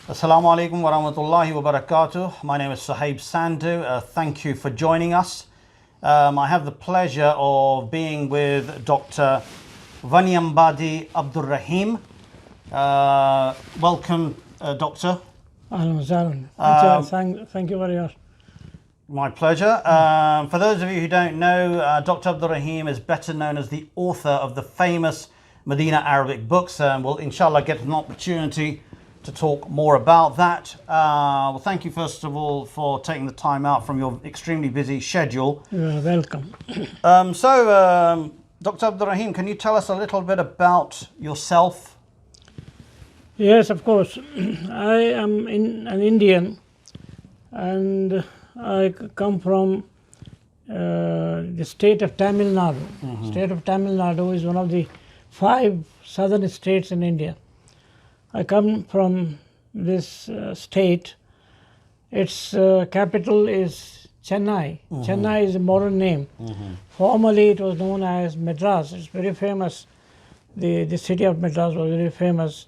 Assalamu alaikum wa rahmatullahi wa barakatuh. My name is Sohaib Sandhu. Thank you for joining us. I have the pleasure of being with Dr. Vaniyambady Abdur Raheem. Welcome, Doctor. Thank you very much. My pleasure. For those of you who don't know, Dr. Abdur Rahim is better known as the author of the famous Madinah Arabic books, and we'll inshallah get an opportunity to talk more about that. Well, thank you first of all for taking the time out from your extremely busy schedule. You are welcome. Dr. Abdur Rahim, can you tell us a little bit about yourself? Yes, of course. I am an Indian, and I come from the state of Tamil Nadu. Mm-hmm. State of Tamil Nadu is one of the 5 southern states in India. I come from this state. Its capital is Chennai. Mm-hmm. Chennai is a modern name. Mm-hmm. Formerly it was known as Madras. It's very famous. The city of Madras was very famous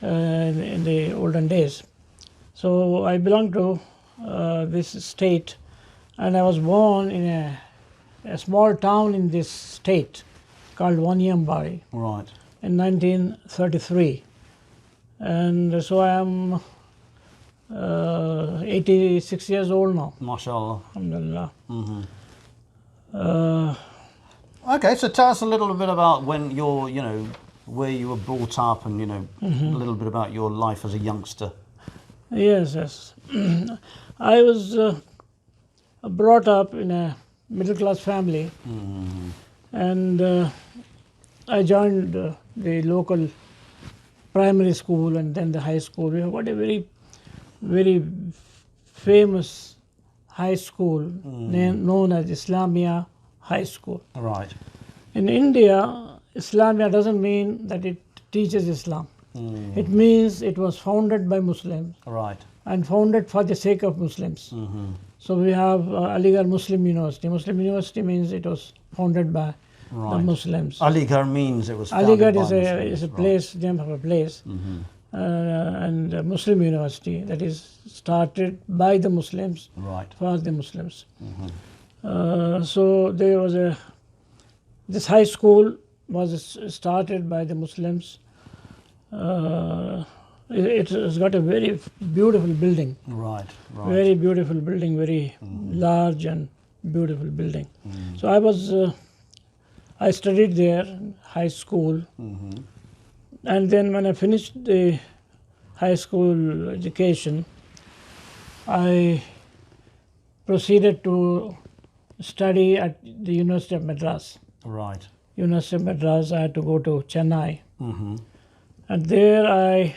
in the olden days. So I belong to this state, and I was born in a small town in this state called Vaniyambady Right. in 1933. And so I am 86 years old now. MashaAllah. Alhamdulillah. Mm-hmm. Okay, so tell us a little bit about when where you were brought up, and a little bit about your life as a youngster. Yes. I was brought up in a middle class family, and I joined the local primary school and then the high school. We have got a very, very famous high school known as Islamia High School. Right. In India, Islamia doesn't mean that it teaches Islam. It means it was founded by Muslims. Right. And founded for the sake of Muslims. So we have Aligarh Muslim University. Muslim University means it was founded by the Muslims. Aligarh means it was founded Aligarh by is a place, name of a place, and Muslim University that is started by the Muslims, for the Muslims. So there was this high school was started by the Muslims. It has got a very beautiful building. Right. Very beautiful building, very large and beautiful building. So I studied there in high school, and then when I finished the high school education, I proceeded to study at the University of Madras. Right. University of Madras, I had to go to Chennai. And there I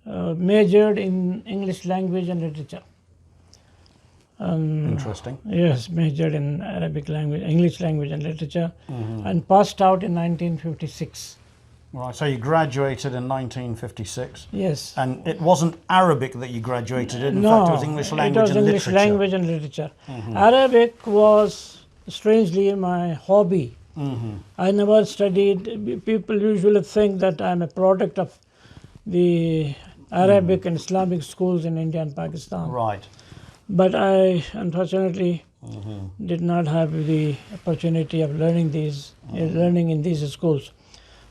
majored in English language and literature. Interesting. Yes, majored in Arabic language, English language and literature, and passed out in 1956. Right, so you graduated in 1956. Yes. And it wasn't Arabic that you graduated in. In No, fact, it was English language it was and English literature. language and literature. Arabic was strangely my hobby. I never studied. People usually think that I'm a product of the Arabic and Islamic schools in India and Pakistan. Right. But I unfortunately did not have the opportunity of learning in these schools.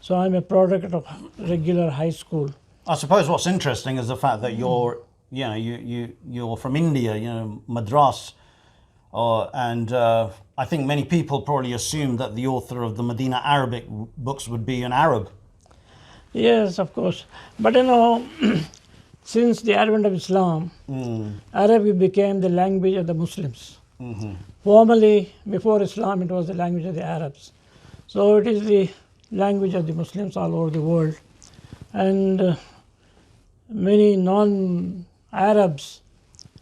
So I'm a product of regular high school. I suppose what's interesting is the fact that you're from India, Madras, and I think many people probably assume that the author of the Madinah Arabic books would be an Arab. Yes, of course. But since the advent of Islam, Arabic became the language of the Muslims. Formerly, before Islam, it was the language of the Arabs. So it is the language of the Muslims all over the world. And many non-Arabs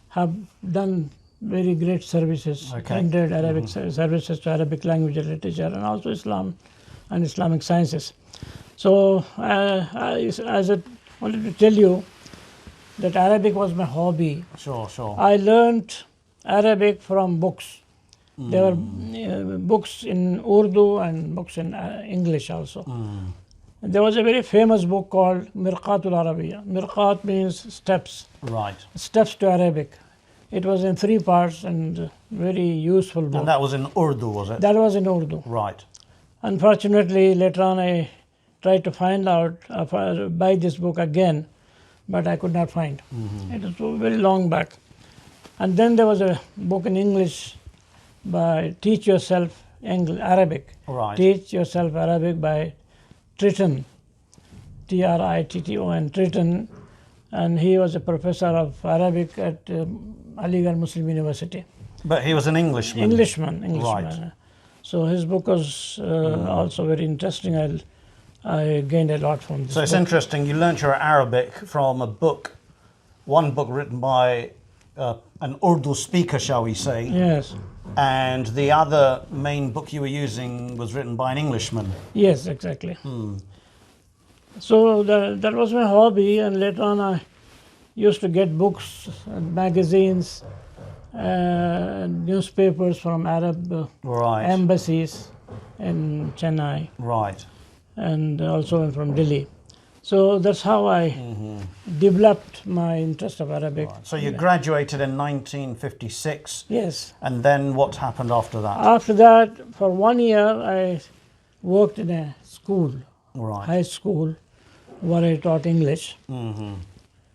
have done very great services, rendered Arabic services to Arabic language and literature, and also Islam and Islamic sciences. So as I wanted to tell you that Arabic was my hobby. Sure. I learned Arabic from books. There were books in Urdu and books in English also. There was a very famous book called Mirqatul Arabiya. Mirqat means steps, Right. steps to Arabic. It was in 3 parts and very useful book. And that was in Urdu, was it? That was in Urdu. Right. Unfortunately, later on I tried to find out, buy this book again, but I could not find. It was very long back. And then there was a book in English by Teach Yourself Arabic. Right. Teach Yourself Arabic by Tritton, Tritton, Tritton, and he was a professor of Arabic at Aligarh Muslim University. But he was an Englishman. Englishman. Right. So his book was also very interesting. I gained a lot from this So it's book. interesting, you learnt your Arabic from a book, one book written by an Urdu speaker, shall we say, Yes, and the other main book you were using was written by an Englishman. yes, exactly. So that was my hobby, and later on I used to get books and magazines, newspapers from Arab Right. embassies in Chennai Right. and also from Delhi. So that's how I developed my interest of Arabic. So you graduated in 1956, Yes. and then what happened after that? After that, for 1 year, I worked in a school, Right. high school, where I taught English.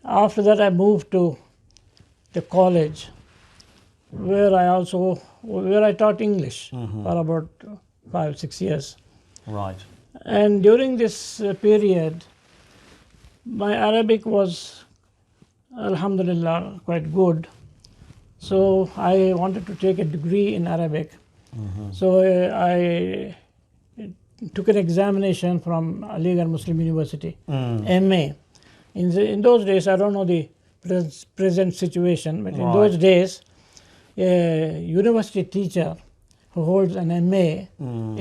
After that, I moved to the college, where I taught English for about 5-6 years. Right. And during this period, my Arabic was, alhamdulillah, quite good. So I wanted to take a degree in Arabic. So I took an examination from Aligarh Muslim University, MA. In those days, I don't know the present situation, but in those days, a university teacher who holds an MA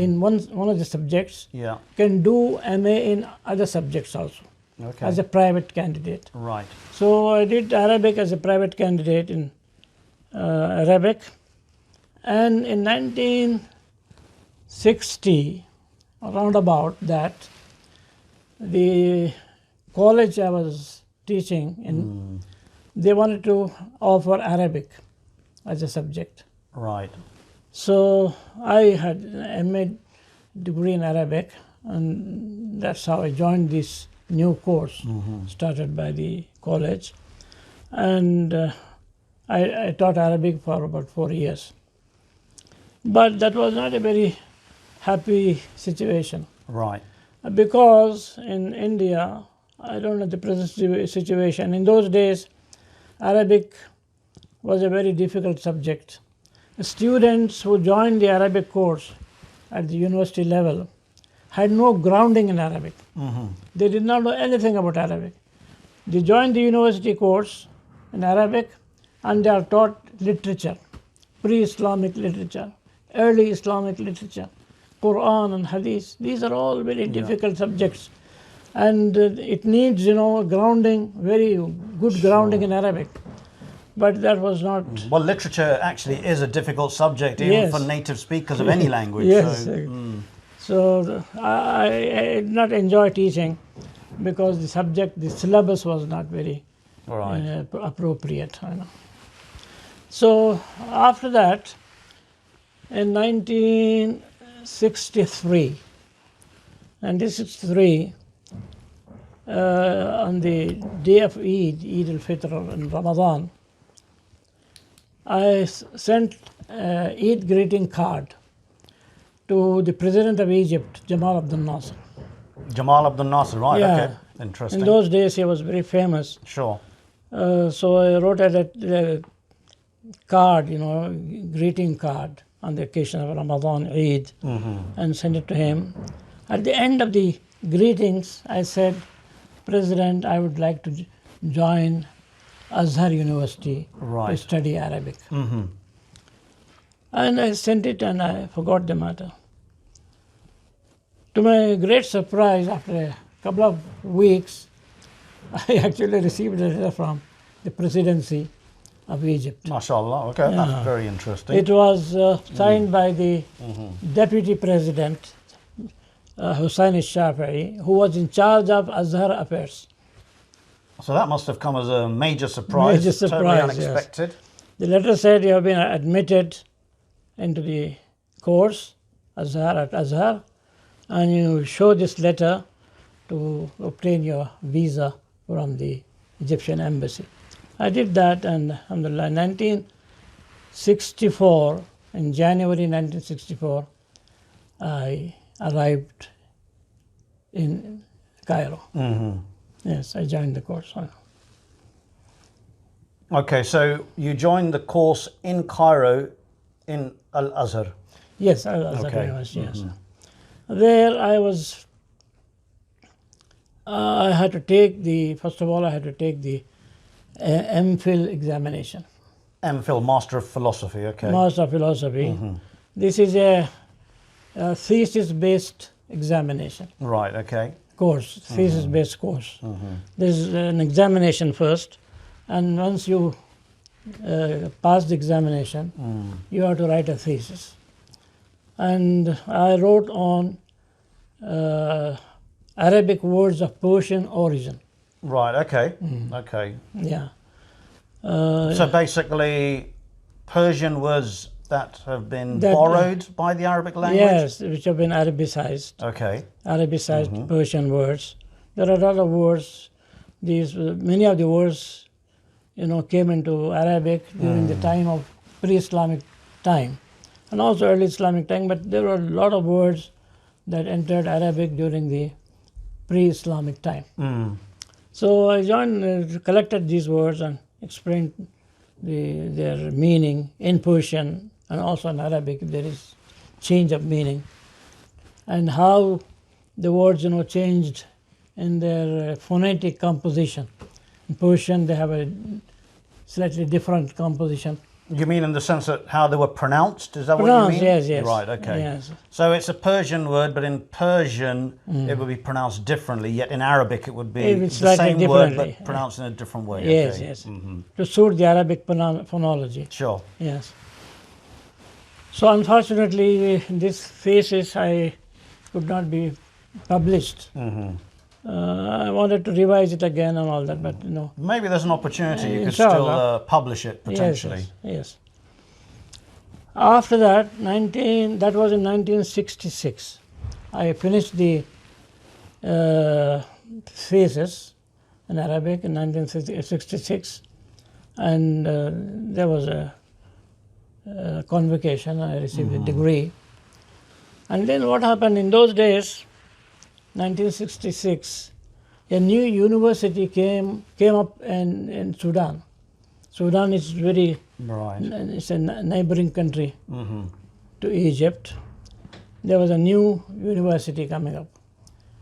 in one of the subjects Yeah. can do MA in other subjects also Okay. as a private candidate. Right. So I did Arabic as a private candidate in Arabic, and in 1960, around about that, the college I was teaching in, they wanted to offer Arabic as a subject. Right. So I had an MA degree in Arabic, and that's how I joined this new course started by the college. And I taught Arabic for about 4 years. But that was not a very happy situation, Right. because in India, I don't know the present situation. In those days, Arabic was a very difficult subject. Students who joined the Arabic course at the university level had no grounding in Arabic. They did not know anything about Arabic. They joined the university course in Arabic, and they are taught literature, pre-Islamic literature, early Islamic literature, Quran and Hadith. These are all very difficult subjects, and it needs, grounding, very good grounding in Arabic. But that was not. Well, literature actually is a difficult subject, even Yes. for native speakers of any language. Yes. So, I did not enjoy teaching because the syllabus was not very right. appropriate. So after that, in 1963, on the day of Eid al-Fitr and Ramadan, I sent an Eid greeting card to the President of Egypt, Jamal Abdel Nasser. Jamal Abdel Nasser, right? Yeah. Okay. Interesting. In those days, he was very famous. Sure. So I wrote a card, greeting card on the occasion of Ramadan Eid, and sent it to him. At the end of the greetings, I said, President, I would like to join Azhar University to study Arabic. And I sent it, and I forgot the matter. To my great surprise, after a couple of weeks, I actually received a letter from the presidency of Egypt. MashaAllah. Okay, that's very interesting. It was signed by the deputy president, Hussein al-Shafi'i, who was in charge of Azhar affairs. So that must have come as a major surprise. Major surprise, totally yes. unexpected. The letter said you have been admitted into the course, Azhar at Azhar, and you show this letter to obtain your visa from the Egyptian embassy. I did that, and alhamdulillah, in 1964, in January 1964, I arrived in Cairo. Yes, I joined the course. Okay, so you joined the course in Cairo in Al-Azhar. Yes, Al-Azhar Okay. University, yes. There I had to take first of all, I had to take the MPhil examination. MPhil, Master of Philosophy, okay. Master of Philosophy. This is a thesis-based examination Right, okay. course, thesis-based course. There's an examination first, and once you pass the examination, you have to write a thesis. And I wrote on Arabic words of Persian origin. Right, okay. Okay. Yeah. So basically, Persian words that have been That, borrowed by the Arabic language? Yes, which have been Arabicized. Okay. Arabicized Persian words. There are a lot of words. Many of the words, came into Arabic during the time of pre-Islamic time, and also early Islamic time. But there were a lot of words that entered Arabic during the pre-Islamic time. So I collected these words and explained their meaning in Persian and also in Arabic. There is change of meaning, and how the words changed in their phonetic composition. In Persian, they have a slightly different composition. You mean in the sense that how they were pronounced? Is that Pronounced, what you mean? yes. Right, okay. Yes. So it's a Persian word, but in Persian it would be pronounced differently, yet in Arabic it would be It would the slightly same word differently, but pronounced in a different way. Yes, okay. yes. To suit the Arabic phonology. Sure. Yes. So unfortunately, this thesis I could not be published. I wanted to revise it again and all that, but Maybe there's an opportunity you could Inshallah. still publish it potentially. Yes. After that, that was in 1966. I finished the thesis in Arabic in 1966, and there was a convocation. I received a degree. And then what happened in those days, 1966, a new university came up in Sudan. Sudan is it's a neighboring country to Egypt. There was a new university coming up.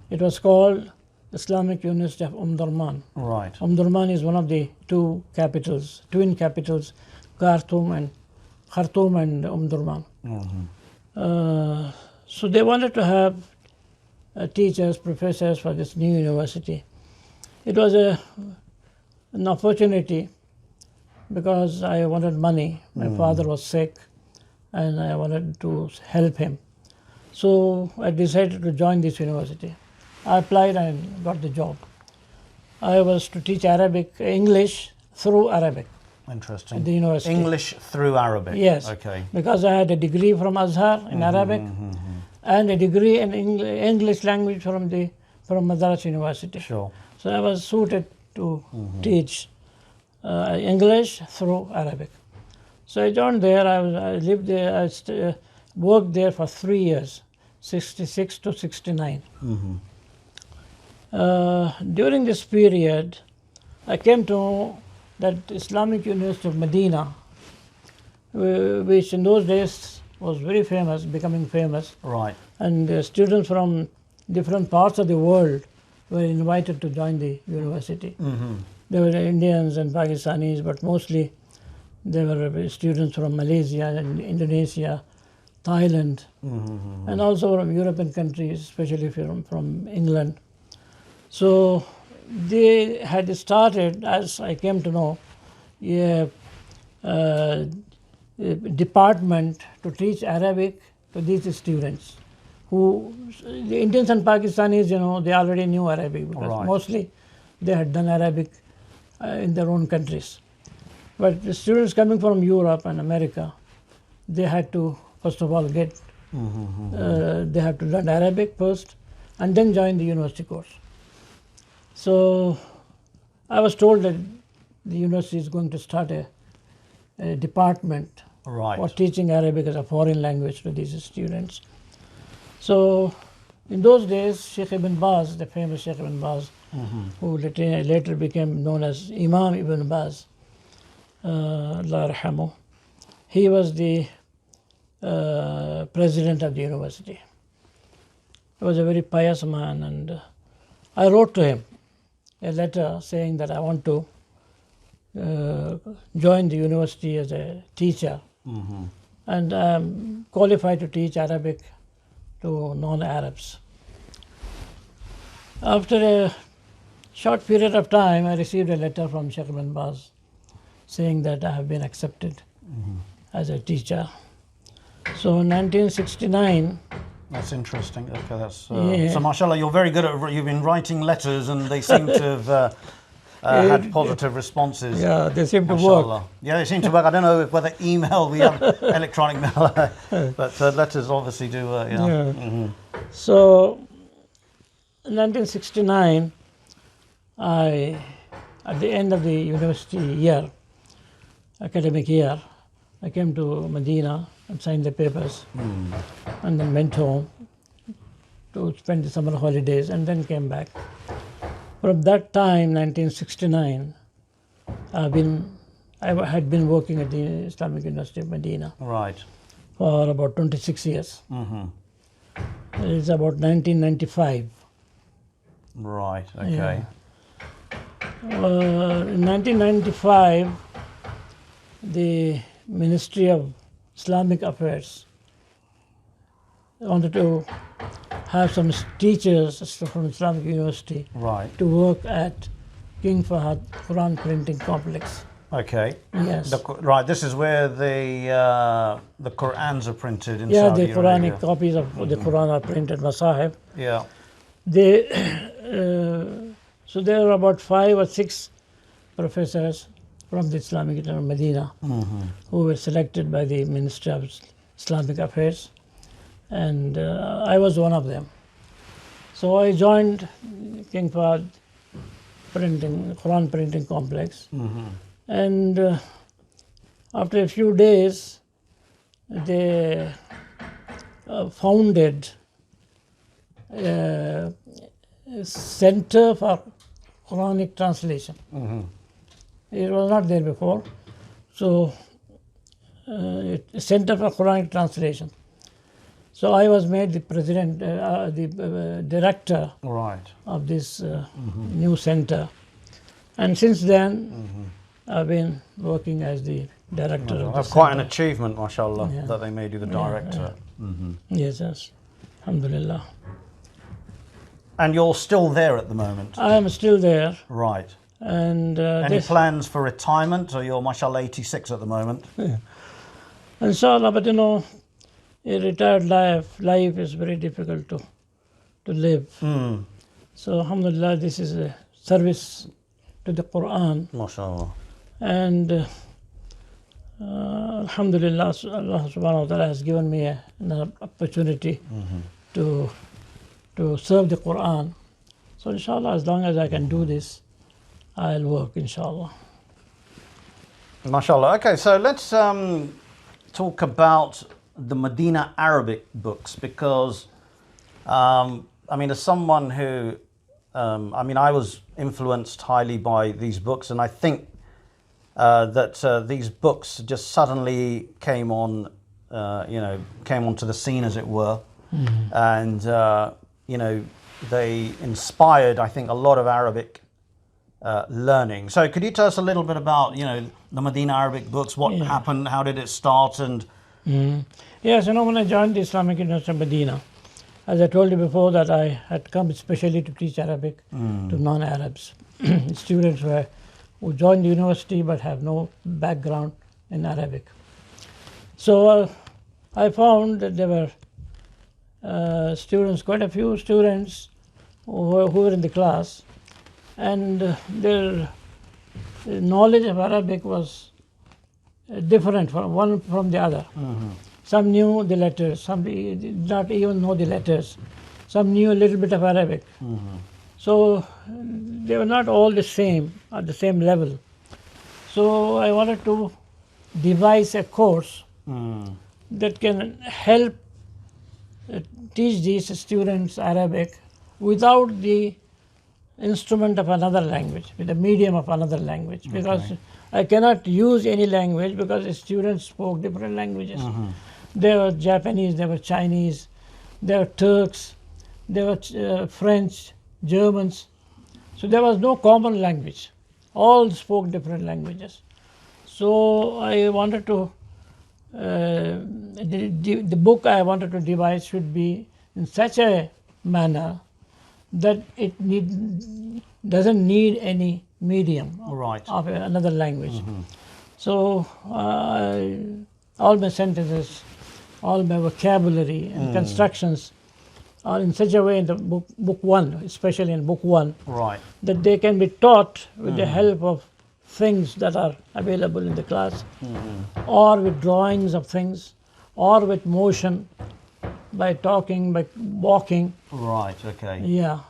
It was called Islamic University of Durman. Right. Durman is one of the twin capitals, Khartoum and Durman. So they wanted to have teachers, professors for this new university. It was an opportunity because I wanted money. My father was sick and I wanted to help him. So I decided to join this university. I applied and got the job. I was to teach English through Arabic. Interesting. At the university. English through Arabic. Yes. Okay. Because I had a degree from Azhar in Arabic and a degree in English language from Madras University. Sure. So I was suited to teach English through Arabic. So I joined there. I lived there. I worked there for 3 years, 66 to 69. During this period, I came to know that Islamic University of Medina, which in those days was very famous, becoming famous, Right. and students from different parts of the world were invited to join the university. There were Indians and Pakistanis, but mostly there were students from Malaysia and Indonesia, Thailand, and also from European countries, especially from England. So they had started, as I came to know, a department to teach Arabic to these students the Indians and Pakistanis, they already knew Arabic because mostly they had done Arabic in their own countries. But the students coming from Europe and America, they had to first of all they have to learn Arabic first and then join the university course. So I was told that the university is going to start a department for teaching Arabic as a foreign language to these students. So in those days, Sheikh Ibn Baz, the famous Sheikh Ibn Baz, who later became known as Imam Ibn Baz, Allah Yarhamu, he was the president of the university. He was a very pious man, and I wrote to him a letter saying that I want to join the university as a teacher, and I am qualified to teach Arabic to non-Arabs. After a short period of time, I received a letter from Sheikh Ibn Baz saying that I have been accepted as a teacher. So in 1969... That's interesting. Okay, that's so mashallah, you're very good at, you've been writing letters and they seem to have had positive responses. Yeah, they seem to mashallah. work. Yeah, they seem to work. I don't know whether email, we have electronic mail, but letters obviously do work. So in 1969, at the end of the university year, academic year, I came to Medina and signed the papers and then went home to spend the summer holidays and then came back. From that time, 1969, I had been working at the Islamic University of Medina for about 26 years. It's about 1995. Right, okay. In 1995, the Ministry of Islamic Affairs wanted to have some teachers from Islamic University to work at King Fahd Quran Printing Complex. Okay. Yes. This is where the Qur'ans are printed in Saudi the Arabia. Quranic copies of the Quran are printed by Sohaib. Yeah. So there are about 5 or 6 professors from the Islamic University of Medina who were selected by the Ministry of Islamic Affairs, and I was one of them. So I joined King Fahd Quran Printing Complex, and after a few days they founded a Center for Quranic Translation. It was not there before. So, Center for Quranic Translation. So I was made the president, the director of this new center. And since then, I've been working as the director of the That's center. quite an achievement, mashallah, that they made you the director. Yes, alhamdulillah. And you're still there at the moment? I am still there. Right. And any plans for retirement, or you're mashallah 86 at the moment? Inshallah, but a retired life is very difficult to live. So alhamdulillah, this is a service to the Quran. Mashallah. And alhamdulillah, Allah subhanahu wa ta'ala has given me an opportunity to serve the Quran. So inshallah, as long as I can do this, I'll work, inshallah. MashaAllah. Okay, so let's talk about the Madinah Arabic books, because, as someone who, I was influenced highly by these books, and I think that these books just suddenly came onto the scene, as it were, and, they inspired, I think, a lot of Arabic learning. So could you tell us a little bit about, the Madinah Arabic books, what happened, how did it start, and... Yes, when I joined the Islamic University of Medina, as I told you before, that I had come especially to teach Arabic to non-Arabs, students who joined the university but have no background in Arabic. So I found that there were students, quite a few students who were in the class, and their knowledge of Arabic was different from one from the other. Some knew the letters, some did not even know the letters, some knew a little bit of Arabic. So they were not all the same, at the same level. So I wanted to devise a course that can help teach these students Arabic without the instrument of another language, with the medium of another language, because I cannot use any language because the students spoke different languages. There were Japanese, there were Chinese, there were Turks, there were French, Germans. So there was no common language. All spoke different languages. So I wanted to, the book I wanted to devise should be in such a manner that it doesn't need any medium of another language. So all my sentences, all my vocabulary and constructions are in such a way in the book one, especially in book one, that they can be taught with the help of things that are available in the class, or with drawings of things, or with motion, by talking, by walking. Yeah.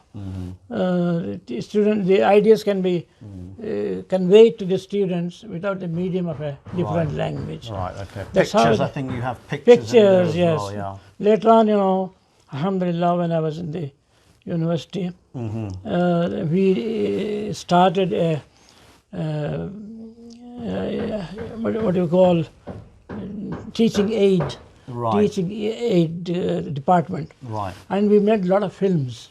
The ideas can be conveyed to the students without the medium of a different language. Pictures, I think you have pictures in there as yes. well, yeah. Later on, alhamdulillah, when I was in the university, we started a what do you call teaching aid department. And we made a lot of films.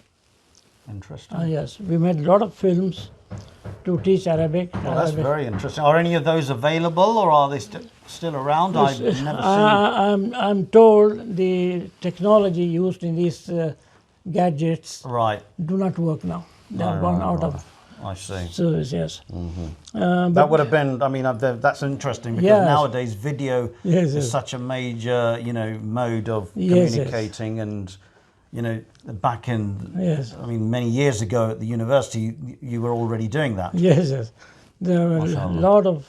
Interesting. Yes, we made a lot of films to teach Arabic. Well, that's very interesting. Are any of those available, or are they still around? I've never seen. I'm told the technology used in these gadgets do not work now. They are gone out of service. Yes. That would have been. I mean, that's interesting because nowadays video is such a major, mode of communicating and. Back in, I mean, many years ago at the university, you were already doing that. Yes. There were a lot of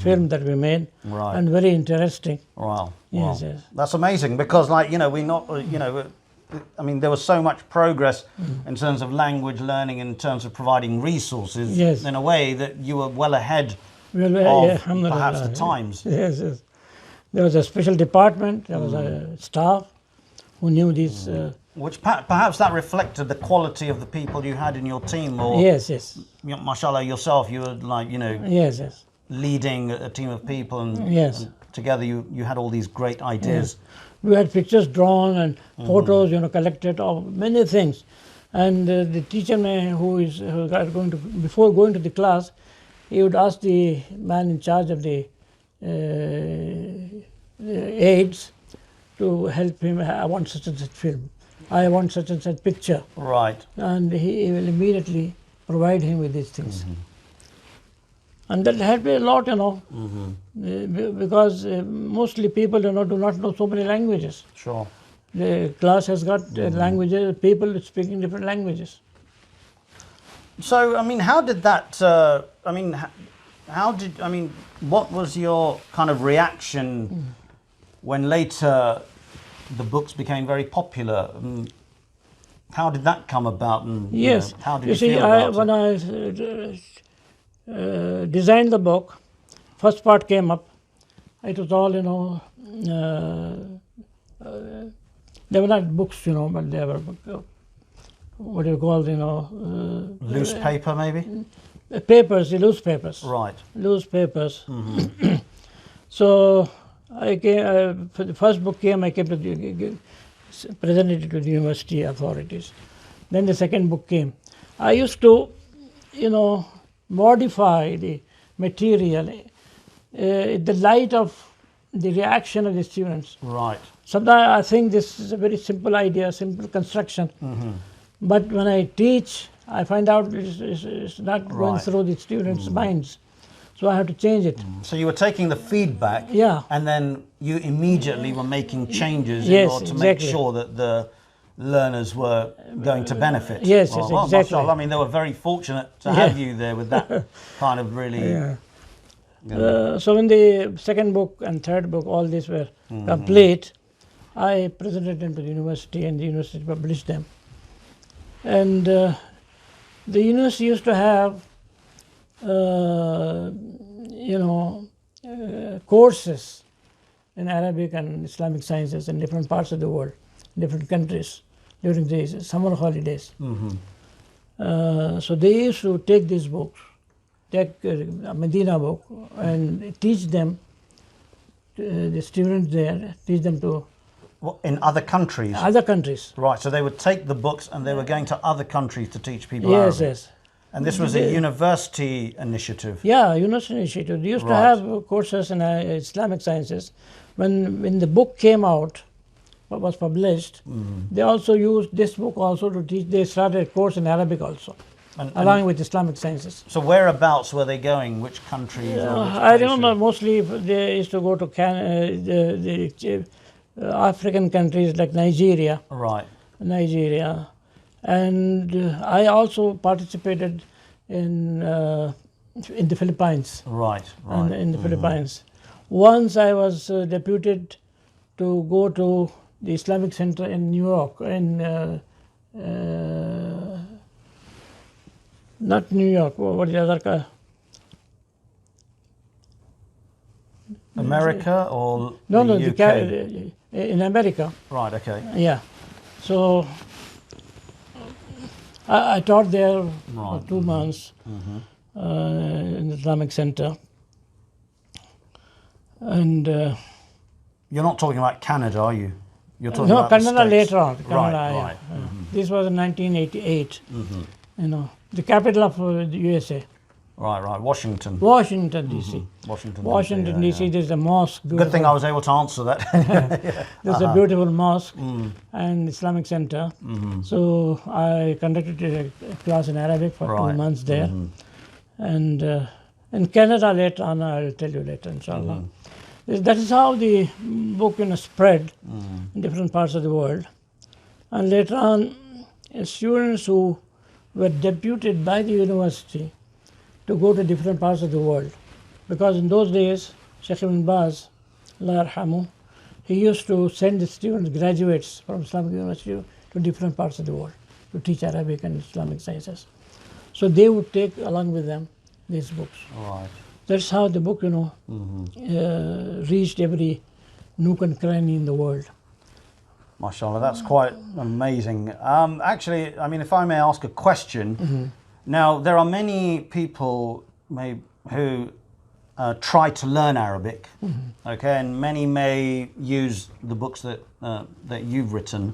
film that we made, and very interesting. Wow. Yes. That's amazing because, I mean, there was so much progress in terms of language learning, in terms of providing resources, in a way that you were well ahead of perhaps the times. Yes. There was a special department, there was a staff who knew these. Which perhaps that reflected the quality of the people you had in your team, or mashallah, yourself, you were leading a team of people, and together you had all these great ideas. We had pictures drawn and photos, collected of many things, and the teacher before going to the class, he would ask the man in charge of the aids to help him. I want such and such film. I want such and such picture. And he will immediately provide him with these things. And that helped me a lot, because mostly people, do not know so many languages. The class has got languages, people speaking different languages. So, I mean, how did that, what was your kind of reaction when later the books became very popular? How did that come about? And, how did you feel about when it? I designed the book, first part came up. It was all, they were not books, but they were, what do you call, loose paper, maybe? Papers, loose papers. Loose papers. So I came, for the first book came, I came to presented it to the university authorities. Then the second book came. I used to, modify the material in the light of the reaction of the students. Sometimes I think this is a very simple idea, simple construction. But when I teach, I find out it's not going through the students' minds. So I have to change it. So you were taking the feedback, and then you immediately were making changes in order to make sure that learners were going to benefit. Yes, yes, well, exactly. mashallah, I mean, they were very fortunate to have you there with that kind of really... Yeah. So when the second book and third book, all these were complete, I presented them to the university, and the university published them. And the university used to have, courses in Arabic and Islamic sciences in different parts of the world, different countries during the summer holidays. So they used to take these books, take a Medina book, and teach them, the students there, teach them to... In other countries? Other countries. Right, so they would take the books and they were going to other countries to teach people Yes, Arabic. yes. And this was a university initiative? Yeah, university initiative. They used to have courses in Islamic sciences. When the book came out, was published, they also used this book also to teach. They started a course in Arabic also, along with Islamic sciences. So whereabouts were they going? Which countries? I remember mostly they used to go to the African countries like Nigeria. Right. Nigeria. And I also participated in the Philippines. Right, right. In the Philippines. Once I was deputed to go to the Islamic Center in New York, not New York, what is the other? America or no, the UK? In America. Right, okay. Yeah. So I taught there for 2 months in the Islamic Center. And you're not talking about Canada, are you? You're talking no, about Canada the States. later on. Canada, right. This was in 1988. The capital of the USA. Right. Washington. Washington, D.C. Washington, D.C. There's a mosque. Good thing I was able to answer that. There's a beautiful mosque and Islamic Center. So I conducted a class in Arabic for 2 months there. And in Canada later on, I'll tell you later, inshallah. That is how the book spread in different parts of the world. And later on, students who were deputed by the university to go to different parts of the world. Because in those days, Sheikh Ibn Baz, Allah yarhamu, he used to send the students, graduates from Islamic University to different parts of the world to teach Arabic and Islamic sciences. So they would take along with them these books. Right. That's how the book, reached every nook and cranny in the world. MashaAllah, that's quite amazing. Actually, I mean, if I may ask a question, now there are many people who try to learn Arabic, okay, and many may use the books that you've written.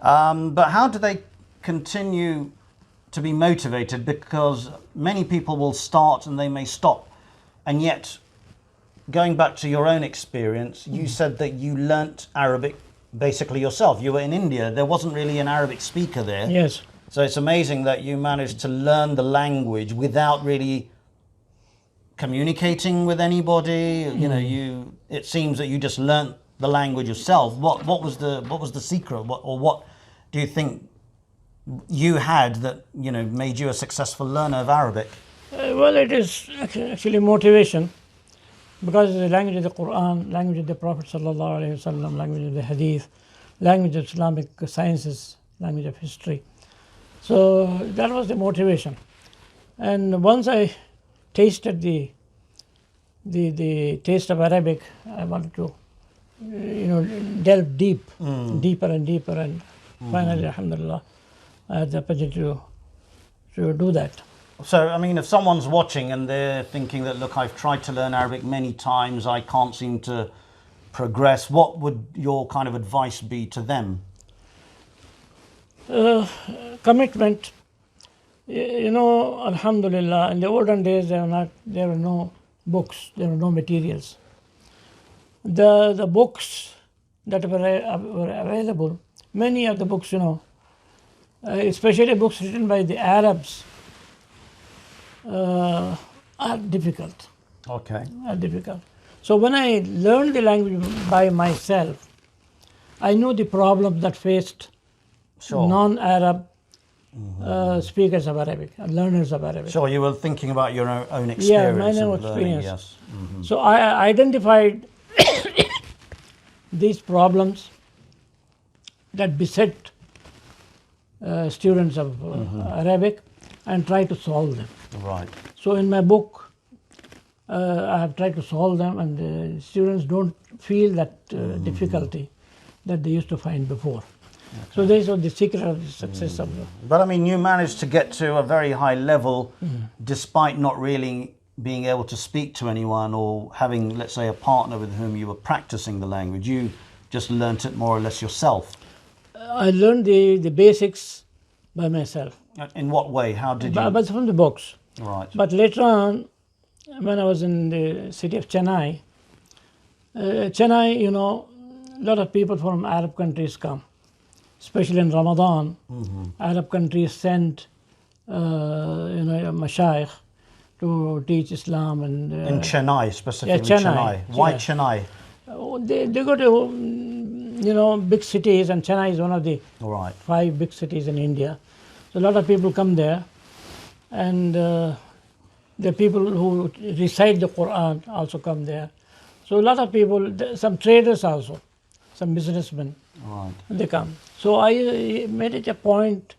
But how do they continue to be motivated? Because many people will start and they may stop, and yet, going back to your own experience, you said that you learnt Arabic basically yourself. You were in India. There wasn't really an Arabic speaker there. Yes. So it's amazing that you managed to learn the language without really communicating with anybody. It seems that you just learnt the language yourself. What was the secret? What do you think you had that made you a successful learner of Arabic? Well, it is actually motivation, because it's the language of the Quran, language of the Prophet sallallahu alaihi wasallam, language of the Hadith, language of Islamic sciences, language of history. So that was the motivation. And once I tasted the taste of Arabic, I wanted to delve deeper and deeper, and finally, alhamdulillah, I had the opportunity to do that. So, I mean, if someone's watching and they're thinking that, look, I've tried to learn Arabic many times, I can't seem to progress, what would your kind of advice be to them? Commitment. Alhamdulillah, in the olden days there were no books, there were no materials. The books that were available, many of the books, especially books written by the Arabs, are difficult. Okay. Are difficult. So when I learned the language by myself, I knew the problems that faced Sure. non-Arab speakers of Arabic, learners of Arabic. Sure, you were thinking about your own experience. Yeah, my own of learning, experience. yes. So I identified these problems that beset students of Arabic and try to solve them. Right. So in my book, I have tried to solve them, and the students don't feel that difficulty that they used to find before. Okay. So this was the secret of the success of the... But I mean, you managed to get to a very high level despite not really being able to speak to anyone or having, let's say, a partner with whom you were practicing the language. You just learnt it more or less yourself. I learned the basics by myself. In what way? How did you? But from the books. Right. But later on, when I was in the city of Chennai, Chennai, a lot of people from Arab countries come, especially in Ramadan. Arab countries send, mashayikh to teach Islam and. In Chennai, specifically. Yeah, Chennai. Why Yeah. Chennai? They go to, big cities, and Chennai is one of the 5 big cities in India. So a lot of people come there, and the people who recite the Quran also come there. So a lot of people, some traders also, some businessmen, they come. So I made it a point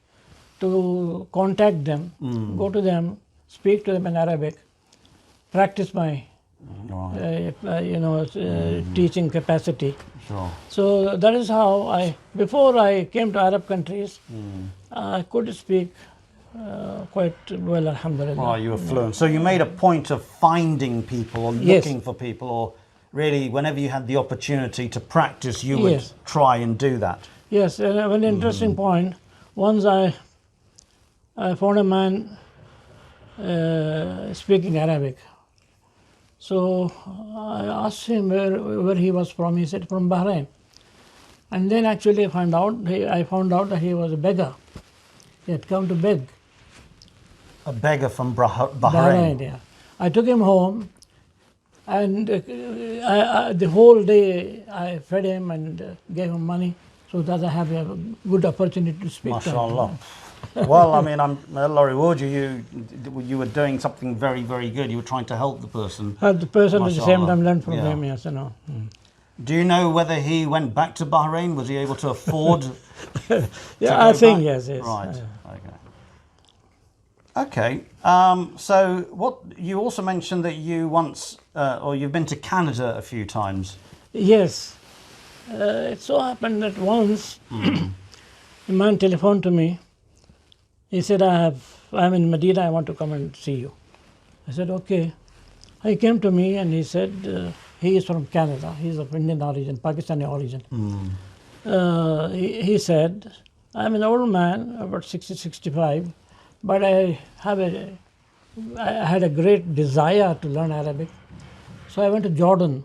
to contact them, go to them, speak to them in Arabic, practice my teaching capacity. Sure. So that is how before I came to Arab countries, I could speak quite well, alhamdulillah. Oh, you were fluent. So you made a point of finding people or looking for people, or really whenever you had the opportunity to practice, you would try and do that. Yes, and an interesting point. Once I found a man speaking Arabic. So I asked him where he was from. He said from Bahrain. And then actually I found out that he was a beggar. He had come to beg. A beggar from Bahrain. Bahrain, yeah. I took him home, and the whole day I fed him and gave him money so that I have a good opportunity to speak to him. MashaAllah. Well, I mean, Allah reward you. You were doing something very, very good. You were trying to help the person. Help the person at the same time, learn from Yeah. him, yes, Do you know whether he went back to Bahrain? Was he able to afford? Yeah, I think back? yes. Right. Okay. So, what you also mentioned that you once, or you've been to Canada a few times. Yes. It so happened that once a man telephoned to me. He said, I'm in Medina, I want to come and see you. I said, okay. He came to me and he said, he is from Canada. He's of Indian origin, Pakistani origin. He said, I'm an old man, about 60, 65, but I had a great desire to learn Arabic. So I went to Jordan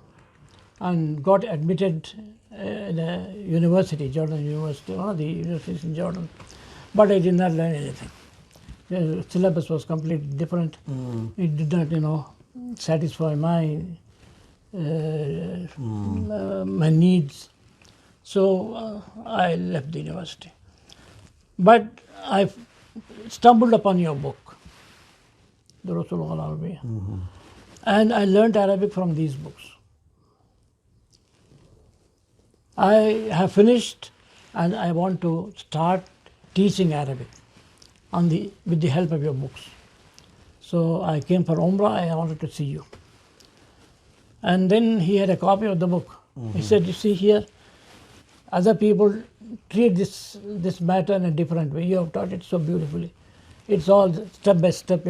and got admitted in a university, Jordan University, one of the universities in Jordan. But I did not learn anything. The syllabus was completely different. It did not, satisfy my my needs. So I left the university. But I stumbled upon your book, the Rasulullah Al-Arabiya, and I learned Arabic from these books. I have finished, and I want to start teaching Arabic with the help of your books. So I came for Umrah, I wanted to see you. And then he had a copy of the book. He said, you see here, other people treat this matter in a different way. You have taught it so beautifully. It's all step by step,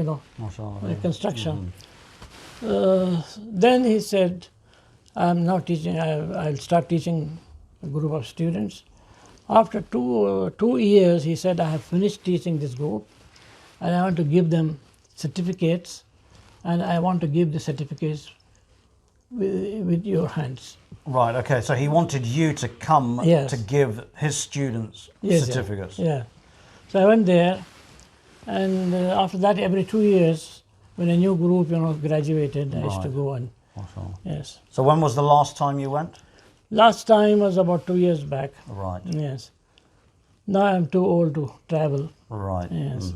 construction. Then he said, I'm now teaching, I'll start teaching a group of students. After 2 years, he said, I have finished teaching this group, and I want to give them certificates, and I want to give the certificates with your hands. Right, okay, so he wanted you to come to give his students certificates. Yeah. So I went there, and after that, every 2 years, when a new group graduated, I used to go and yes. So when was the last time you went? Last time was about 2 years back. Right. Yes. Now I'm too old to travel. Right. Yes.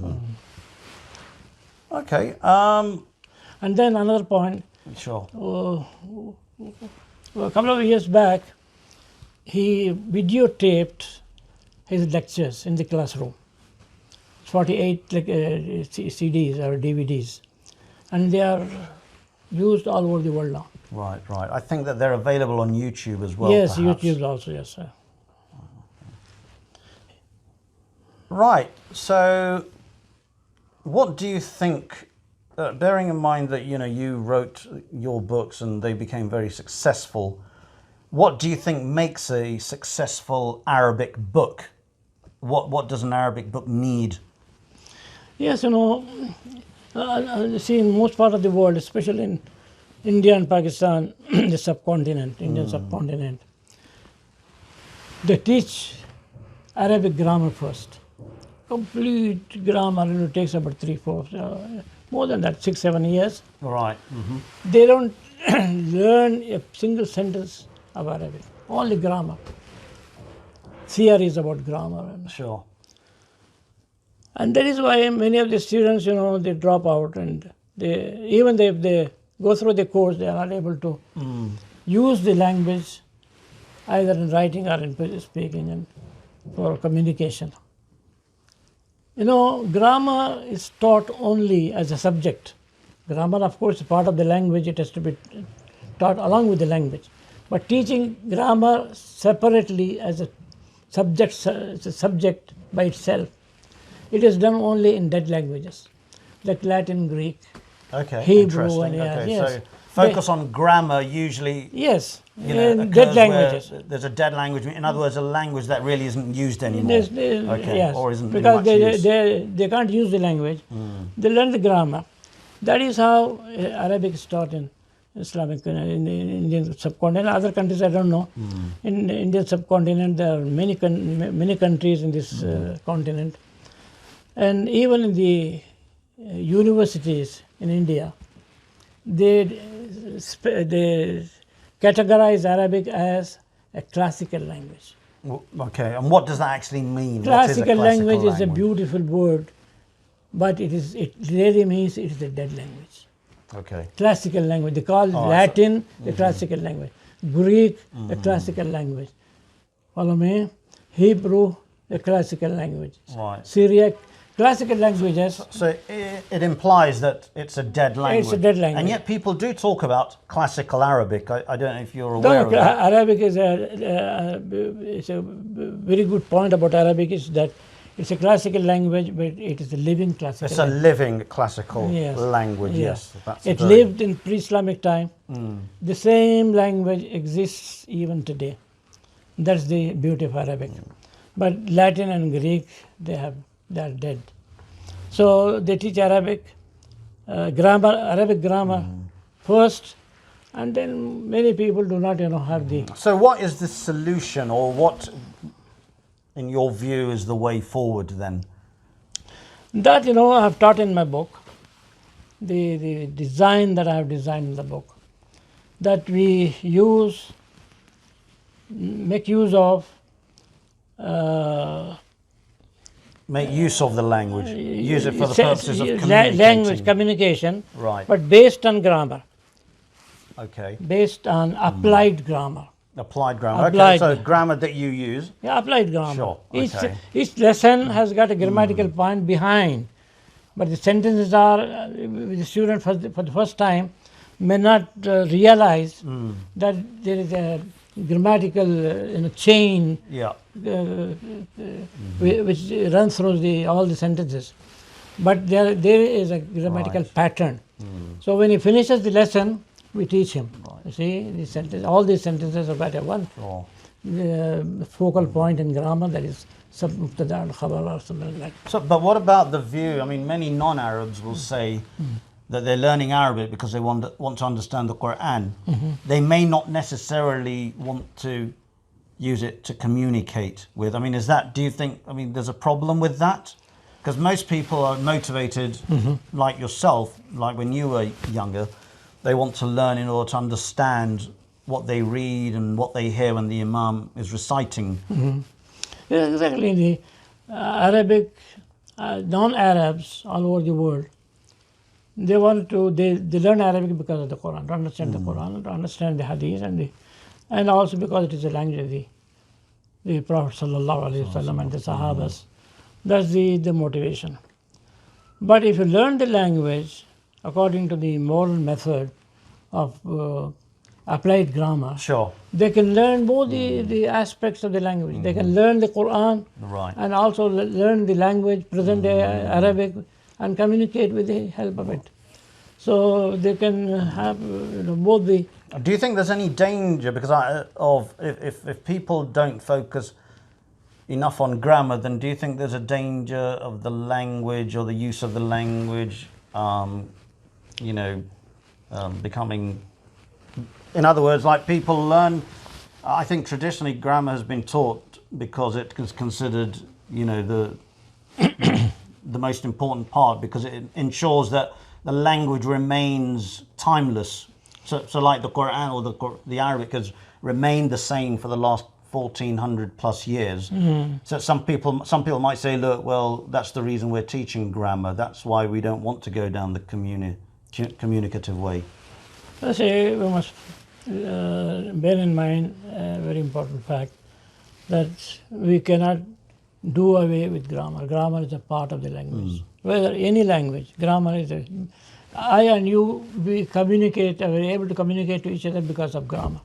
Okay. And then another point, Sure. a couple of years back, he videotaped his lectures in the classroom. 48 CDs or DVDs. And they are used all over the world now. Right, right. I think that they're available on YouTube as well. Yes, perhaps. YouTube also, yes, sir. Right. So, what do you think? Bearing in mind that you wrote your books and they became very successful, what do you think makes a successful Arabic book? What does an Arabic book need? Yes, see, in most part of the world, especially in India and Pakistan, the subcontinent, Indian subcontinent, they teach Arabic grammar first. Complete grammar, it takes about 3-4, more than that, 6-7 years. Right. They don't learn a single sentence of Arabic, only grammar. Theory is about grammar. Sure. And that is why many of the students, they drop out, and even if they go through the course, they are not able to use the language either in writing or in speaking and for communication. Grammar is taught only as a subject. Grammar, of course, is part of the language. It has to be taught along with the language. But teaching grammar separately as a subject by itself, it is done only in dead languages, like Latin, Greek, Okay. Hebrew, Interesting. and Okay. yes. So focus on grammar usually. Yes, in occurs dead where languages. There's a dead language. In other words, a language that really isn't used anymore. Okay. Yes, Or isn't because much used. they can't use the language. They learn the grammar. That is how Arabic is taught in Islamic, in Indian subcontinent. Other countries, I don't know. In the Indian subcontinent, there are many countries in this continent. And even in the universities in India, they categorize Arabic as a classical language. Okay, and what does that actually mean? Classical language is a beautiful word, but it really means it is a dead language. Okay. Classical language, they call Latin the classical language, Greek the classical language, follow me, Hebrew the classical language, Right. Syriac, classical languages. So it implies that it's a dead language. It's a dead language. And yet people do talk about classical Arabic. I don't know if you're aware of that. Arabic is it's a very good point about Arabic is that it's a classical language, but it is a living classical It's a living classical language, yes. That's it lived in pre-Islamic time. The same language exists even today. That's the beauty of Arabic. But Latin and Greek, they are dead. So they teach Arabic grammar first, and then many people do not have the... So what is the solution, or what, in your view, is the way forward then? That I have taught in my book, the design that I have designed in the book, that we make use of Make use of the language. Use it for the purposes of communicating. language communication, Right. but based on grammar, Okay. based on applied grammar. Applied grammar. Applied. Okay, so grammar that you use. Yeah, applied grammar. Sure, okay. Each lesson has got a grammatical point behind, but the sentences are, the student for the first time may not realize that there is a grammatical chain Yeah. which runs through all the sentences. But there is a grammatical pattern. So when he finishes the lesson, we teach him. You see, all these sentences are got one focal point in grammar, that is mubtada and khabar or something like that. So, but what about the view? I mean, many non-Arabs will say that they're learning Arabic because they want to understand the Quran. They may not necessarily want to use it to communicate with. I mean, do you think, there's a problem with that? Because most people are motivated, like yourself, like when you were younger, they want to learn in order to understand what they read and what they hear when the Imam is reciting. Yeah, exactly. Arabic, non-Arabs all over the world, they learn Arabic because of the Quran, to understand the Quran, to understand the Hadith, and also because it is the language of the Prophet sallallahu alaihi wasallam and the Sahabas. That's the motivation. But if you learn the language according to the moral method of applied grammar, Sure. they can learn both the aspects of the language. They can learn the Quran Right. and also learn the language, present day Arabic, and communicate with the help of it. So they can have both the. Do you think there's any danger because if people don't focus enough on grammar, then do you think there's a danger of the language or the use of the language, becoming, in other words, like people learn, I think traditionally grammar has been taught because it is considered, the most important part because it ensures that the language remains timeless. So like the Quran or the Arabic has remained the same for the last 1400 plus years. So some people might say, look, well, that's the reason we're teaching grammar. That's why we don't want to go down the communicative way. Let's say we must bear in mind a very important fact that we cannot do away with grammar. Grammar is a part of the language. Whether any language, grammar is I and you, we are able to communicate to each other because of grammar.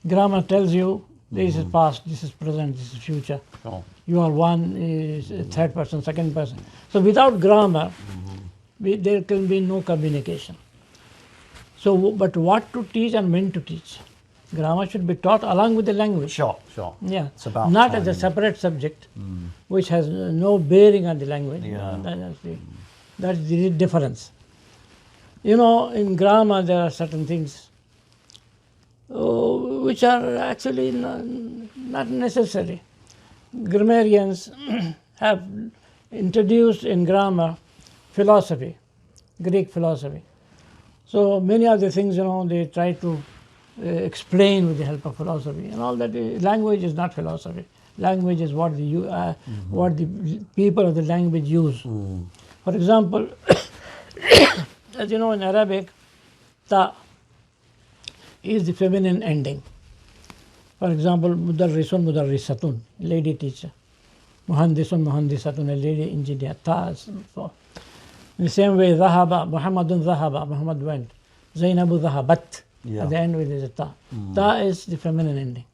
Grammar tells you this is past, this is present, this is future. Oh. You are one, is third person, second person. So without grammar, there can be no communication. So, but what to teach and when to teach? Grammar should be taught along with the language. Sure. Yeah. It's about not timing. as a separate subject, which has no bearing on the language. Yeah. That's the difference. In grammar there are certain things which are actually not necessary. Grammarians have introduced in grammar philosophy, Greek philosophy. So many of the things, they try to explain with the help of philosophy and all that. Language is not philosophy. Language is what the people of the language use. For example, as you know, in Arabic, ta is the feminine ending. For example, mudarrisun, mudarrisatun, lady teacher. Muhandisun, muhandisatun, a lady engineer. Ta is for. In the same way, dhahaba, Muhammadun dhahaba, Muhammad went. Zainabu dhahabat. Yeah. At the end with is a ta. Ta is the feminine ending.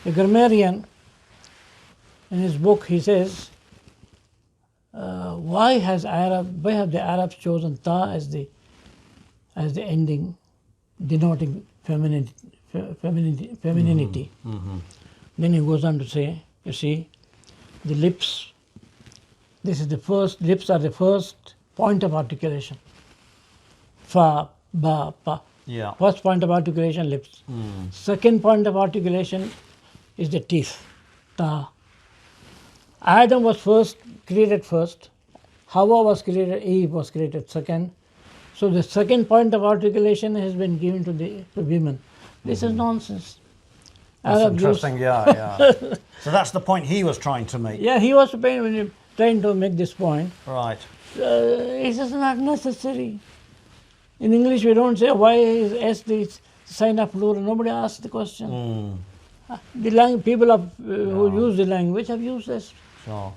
A grammarian, in his book, he says, why have the Arabs chosen ta as the ending, denoting femininity? Then he goes on to say, you see, the lips. Lips are the first point of articulation. Fa, ba, pa. Yeah. First point of articulation, lips. Second point of articulation is the teeth, ta. Adam was created first. Hawa was created, Eve was created second. So the second point of articulation has been given to women. This is nonsense. That's Arab interesting, yeah. So that's the point he was trying to make. Yeah, he was trying to make this point. Right. It is not necessary. In English, we don't say why is S the sign of plural. Nobody asks the question. The people who use the language have used this. Sure.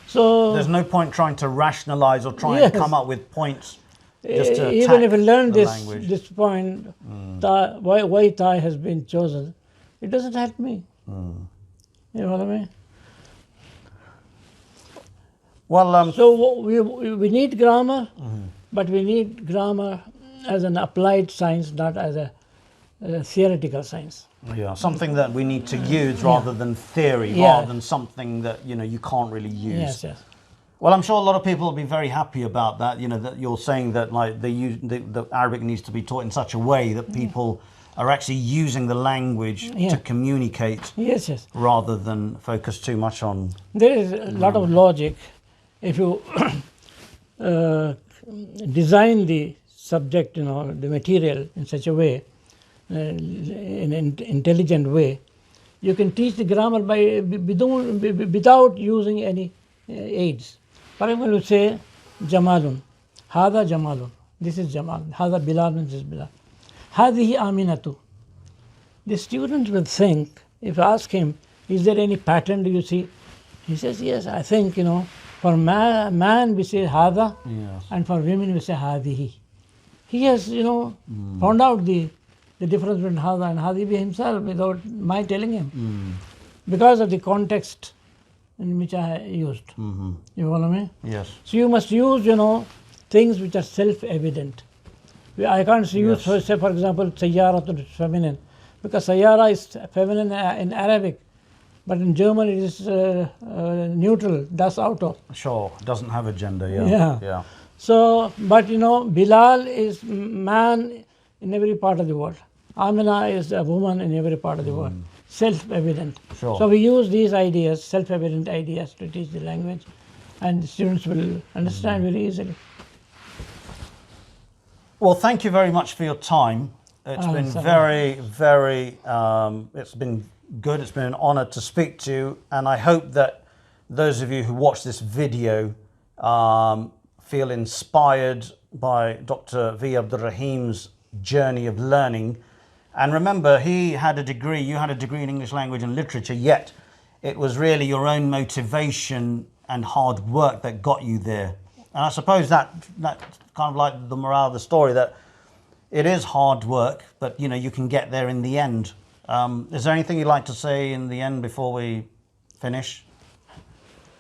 So there's no point trying to rationalize or try and come up with points just to even if you learn language. this point, why Thai has been chosen, it doesn't help me. You know what I mean? Well, so we need grammar, but we need grammar as an applied science, not as a theoretical science. Yeah, something that we need to use rather than theory, rather than something that you can't really use. Yes. Well, I'm sure a lot of people will be very happy about that. That you're saying that like the Arabic needs to be taught in such a way that people are actually using the language to communicate, Yes. rather than focus too much on. There is a lot of logic. If you design the subject, the material in such a way, in an intelligent way, you can teach the grammar without using any aids. For example, you say Jamalun, Hada Jamalun, this is Jamal, Hada Bilal, this is Bilal. Hadihi Aminatu. The student will think, if I ask him, is there any pattern do you see? He says, yes, I think, for man we say Hada, Yes. and for women we say Hadihi. He has, found out the difference between Hada and Hadihi himself without my telling him. Because of the context in which I used. You follow me? Yes. So you must use, things which are self-evident. I can't use, say for example, Sayyara to feminine, because Sayyara is feminine in Arabic, but in German it is neutral, das Auto. Sure. Doesn't have a gender. Yeah. So, but Bilal is man in every part of the world. Amina is a woman in every part of the world. Self-evident. Sure. So we use these ideas, self-evident ideas, to teach the language, and the students will understand very easily. Well, thank you very much for your time. It's been very, very, it's been good. It's been an honor to speak to you. And I hope that those of you who watch this video feel inspired by Dr. V. Abdur Rahim's journey of learning. And remember, he had a degree, you had a degree in English language and literature, yet it was really your own motivation and hard work that got you there. And I suppose that's kind of like the morale of the story, that it is hard work, but you can get there in the end. Is there anything you'd like to say in the end before we finish?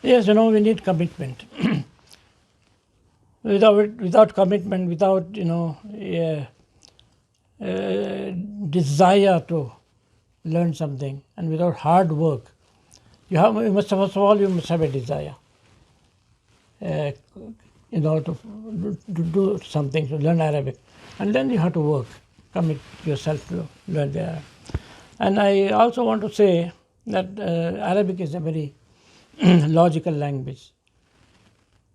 Yes, we need commitment. Without commitment, without desire to learn something, and without hard work, you must have a desire. To do something, to learn Arabic, and then you have to work, commit yourself to learn the Arabic. And I also want to say that Arabic is a very logical language.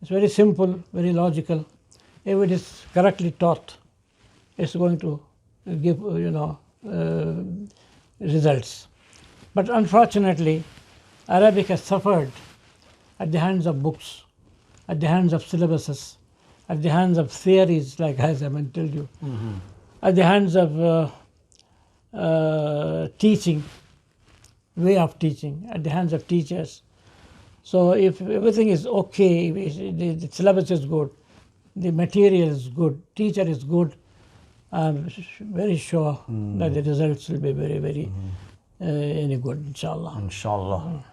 It's very simple, very logical. If it is correctly taught, it's going to give results. But unfortunately, Arabic has suffered at the hands of books, at the hands of syllabuses, at the hands of theories, like as I told you, at the hands of teaching, way of teaching, at the hands of teachers. So if everything is okay, the syllabus is good, the material is good, teacher is good, I'm very sure that the results will be very, very good, inshallah. Inshallah.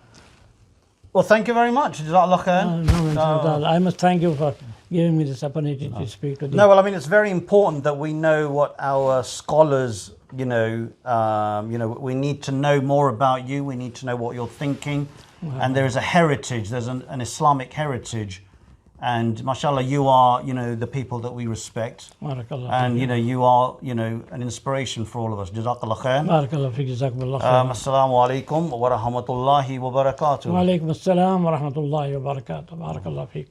Well, thank you very much. Jazakallah khair. I must thank you for giving me this opportunity to speak to you. No, well, I mean, it's very important that we know what our scholars, we need to know more about you. We need to know what you're thinking. And there is a heritage, there's an Islamic heritage. And mashallah, you are, the people that we respect. And, you are, an inspiration for all of us. Jazakallah khair. Barakallah fiik, jazakumullah khair. Assalamu alaikum wa rahmatullahi wa barakatuh. Wa alaikum assalam wa rahmatullahi wa barakatuh. Barakallah fiik.